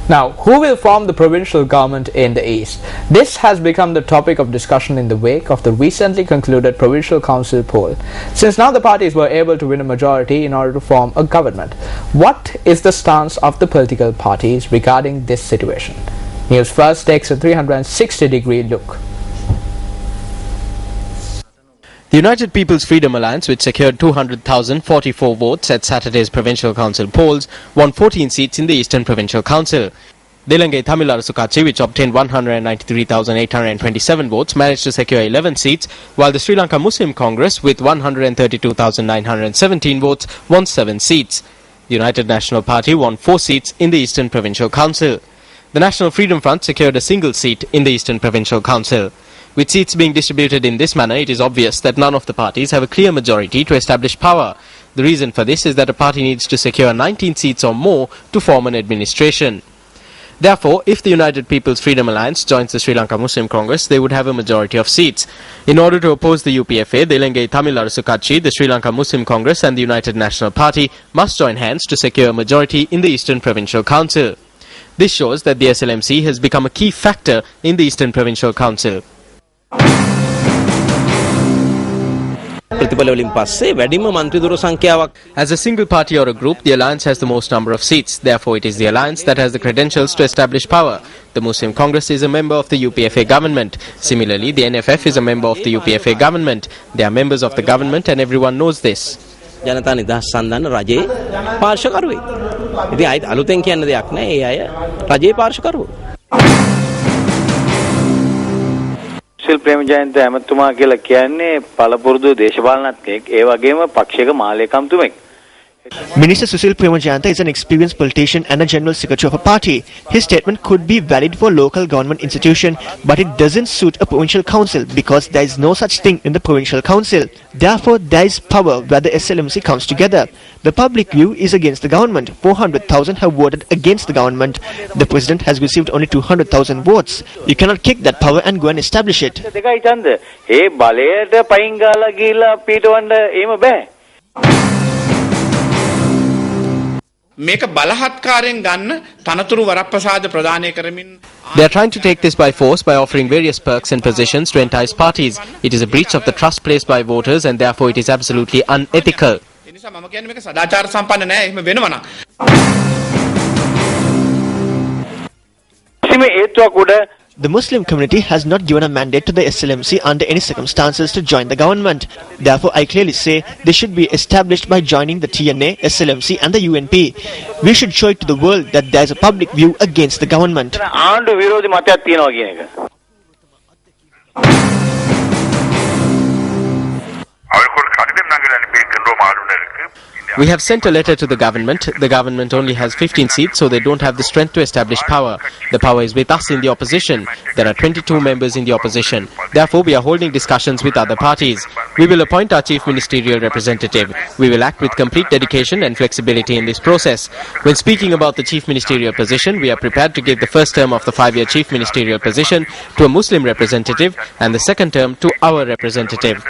Now, who will form the provincial government in the East? This has become the topic of discussion in the wake of the recently concluded provincial council poll. Since now the parties were able to win a majority in order to form a government, what is the stance of the political parties regarding this situation? News First takes a 360-degree look. The United People's Freedom Alliance, which secured 200,044 votes at Saturday's provincial council polls, won 14 seats in the Eastern Provincial Council. Dilangai Tamil Arasu Katchi, which obtained 193,827 votes, managed to secure 11 seats, while the Sri Lanka Muslim Congress, with 132,917 votes, won 7 seats. The United National Party won 4 seats in the Eastern Provincial Council. The National Freedom Front secured a single seat in the Eastern Provincial Council. With seats being distributed in this manner, it is obvious that none of the parties have a clear majority to establish power. The reason for this is that a party needs to secure 19 seats or more to form an administration. Therefore, if the United People's Freedom Alliance joins the Sri Lanka Muslim Congress, they would have a majority of seats. In order to oppose the UPFA, the Dilangai Tamil Arasu Katchi, the Sri Lanka Muslim Congress and the United National Party must join hands to secure a majority in the Eastern Provincial Council. This shows that the SLMC has become a key factor in the Eastern Provincial Council. As a single party or a group, the alliance has the most number of seats. Therefore, it is the alliance that has the credentials to establish power. The Muslim Congress is a member of the UPFA government. Similarly, the NFF is a member of the UPFA government. They are members of the government and everyone knows this. सुशील प्रेमजयंत अहमदතුමා කියලා කියන්නේ පළපුරුදු දේශපාලනඥයෙක් ඒ වගේම පක්ෂයක මාලේකම්තුමෙක්. Minister Sushil Premajayanta is an experienced politician and a general secretary of a party. His statement could be valid for local government institution, but it doesn't suit a provincial council because there is no such thing in the provincial council. Therefore, there is power where the SLMC comes together. The public view is against the government. 400,000 have voted against the government. The president has received only 200,000 votes. You cannot kick that power and go and establish it. දෙකයි ඡන්ද. ඒ බලයට පයින් ගාලා ගිහිල්ලා පීටවන්න එහෙම බෑ. මේක බලහත්කාරයෙන් ගන්න තනතුරු වරප්‍රසාද ප්‍රදානය කරමින් They are trying to take this by force by offering various perks and positions to entice parties. It is a breach of the trust placed by voters and therefore it is absolutely unethical. ඒ නිසා මම කියන්නේ මේක සදාචාර සම්පන්න නෑ එහෙම වෙනවනම්. කිසිම හේතුවක් උඩ The Muslim community has not given a mandate to the SLMC under any circumstances to join the government. Therefore, I clearly say they should be established by joining the TNA, SLMC and the UNP. We should show it to the world that there is a public view against the government. ආණ්ඩු විරෝධී මතයක් තියෙනවා කියන එක. We have sent a letter to the government. The government only has 15 seats, so they don't have the strength to establish power. The power is with us in the opposition. There are 22 members in the opposition. Therefore, we are holding discussions with other parties. We will appoint our chief ministerial representative. We will act with complete dedication and flexibility in this process. When speaking about the chief ministerial position, we are prepared to give the first term of the 5-year chief ministerial position to a Muslim representative and the second term to our representative.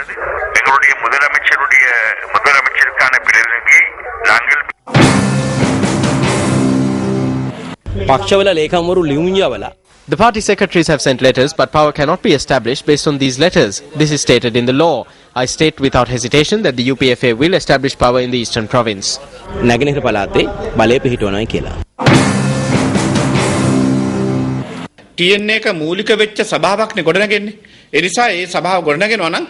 The party secretaries have sent letters, but power cannot be established based on these letters. This is stated in the law. I state without hesitation that the UPFA will establish power in the Eastern Province. TN එක මූලික වෙච්ච සභාවක්නේ ගොඩනගන්නේ. ඒ නිසා ඒ සභාව ගොඩනගෙනවා නම්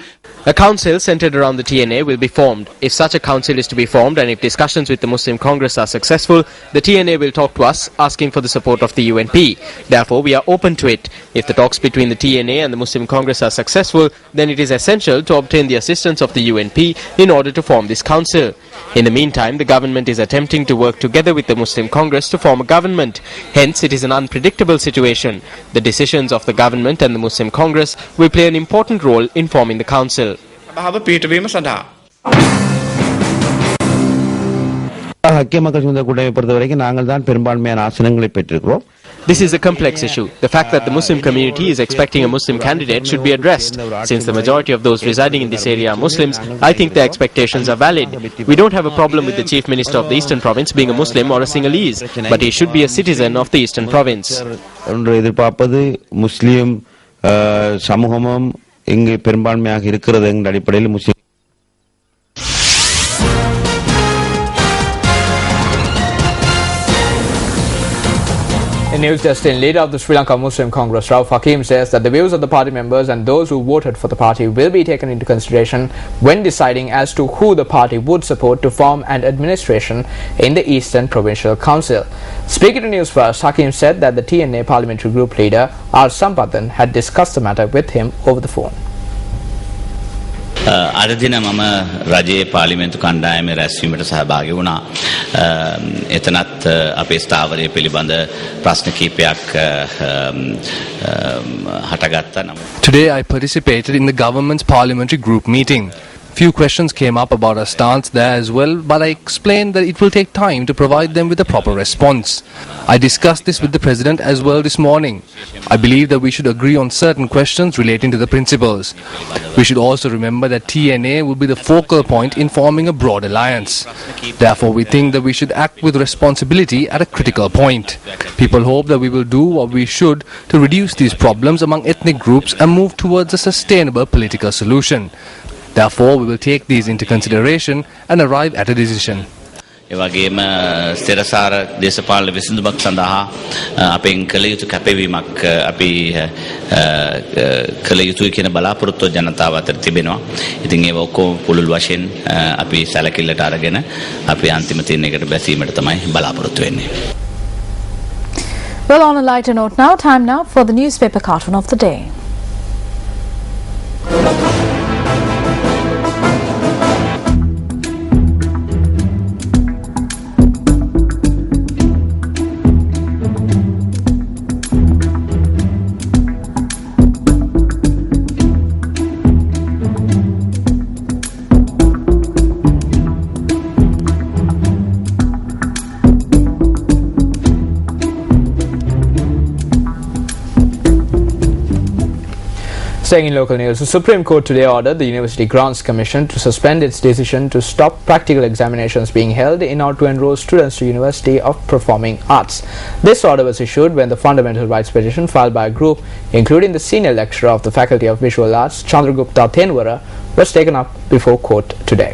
A council centered around the TNA will be formed. If such a council is to be formed and if discussions with the Muslim Congress are successful, the TNA will talk to us asking for the support of the UNP. Therefore, we are open to it. If the talks between the TNA and the Muslim Congress are successful, then it is essential to obtain the assistance of the UNP in order to form this council. In the meantime, the government is attempting to work together with the Muslim Congress to form a government. Hence, it is an unpredictable situation. The decisions of the government and the Muslim Congress will play an important role in forming the council. සභාව පීඨවීම සඳහා ஐக்கிய மக்கள் சுதந்திர கூட்டமைப்பை பொறுத்தவரைக்கும் நாங்கள் தான் பெரும்பான்மையான ஆசனங்களை பெற்றிருக்கிறோம். This is a complex issue. The fact that the Muslim community is expecting a Muslim candidate should be addressed. Since the majority of those residing in this area are Muslims, I think their expectations are valid. We don't have a problem with the Chief Minister of the Eastern Province being a Muslim or a Sinhalese, but he should be a citizen of the Eastern Province. எதிர்பார்ப்பது முஸ்லிம் சமூகமும் இங்கு பெரும்பான்மையாக இருக்கிறது என்ற அடிப்படையில் முஸ்லிம் In news destined, leader of the Sri Lanka Muslim Congress, Rauf Hakim, says that the views of the party members and those who voted for the party will be taken into consideration when deciding as to who the party would support to form an administration in the Eastern Provincial Council. Speaking to News First, Hakim said that the TNA parliamentary group leader R. Sampathan had discussed the matter with him over the phone. අද දින මම රජයේ පාර්ලිමේන්තු කණ්ඩායමේ රැස්වීමට සහභාගී වුණා. එතනත් අපේ ස්ථාවරය පිළිබඳ ප්‍රශ්න කිහිපයක් හටගත්තා. Today I participated in the government's parliamentary group meeting. Few questions came up about our stance there as well, but I explained that it will take time to provide them with a proper response. I discussed this with the President as well this morning. I believe that we should agree on certain questions relating to the principles. We should also remember that TNA will be the focal point in forming a broad alliance. Therefore, we think that we should act with responsibility at a critical point. People hope that we will do what we should to reduce these problems among ethnic groups and move towards a sustainable political solution. Therefore, we will take these into consideration and arrive at a decision. එවැගේම ස්ථිරසාර දේශපාලන විසඳුමක් සඳහා අපෙන් කළ යුතු කැපවීමක් අපි කළ යුතුයි කියන බලාපොරොත්තුව ජනතාව අතර තිබෙනවා. ඉතින් ඒව ඔක්කොම පුළුල් වශයෙන් අපි සැලකිල්ලට අරගෙන අපි අන්තිම තීරණයකට බැසීමට තමයි බලාපොරොත්තු වෙන්නේ. Well, on a lighter note now, time now for the newspaper cartoon of the day. Staying in local news, the Supreme Court today ordered the University Grants Commission to suspend its decision to stop practical examinations being held in order to enroll students to University of Performing Arts. This order was issued when the fundamental rights petition filed by a group, including the senior lecturer of the Faculty of Visual Arts, Chandragupta Tenwara, was taken up before court today.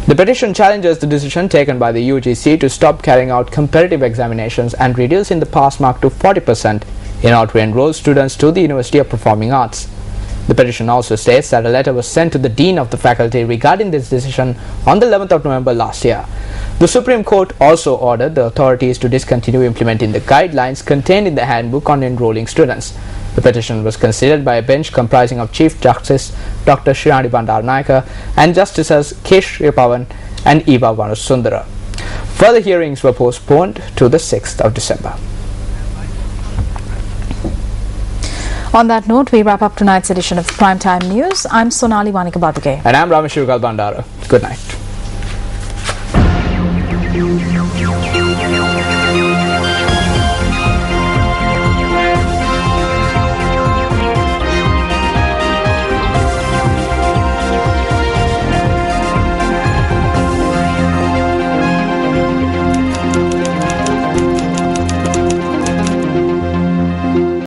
The petition challenges the decision taken by the UGC to stop carrying out competitive examinations and reducing the pass mark to 40% in order to enroll students to the University of Performing Arts. The petition also states that a letter was sent to the Dean of the faculty regarding this decision on the 11th of November last year. The Supreme Court also ordered the authorities to discontinue implementing the guidelines contained in the handbook on enrolling students. The petition was considered by a bench comprising of Chief Justice Dr. Srinadi Bandaranaike and Justices K. Sripavan and Eva Vanusundara. Further hearings were postponed to the 6th of December. On that note, we wrap up tonight's edition of Primetime News. I'm Sonali Wanikabadage. And I'm Rameshwar Galbandara. Good night.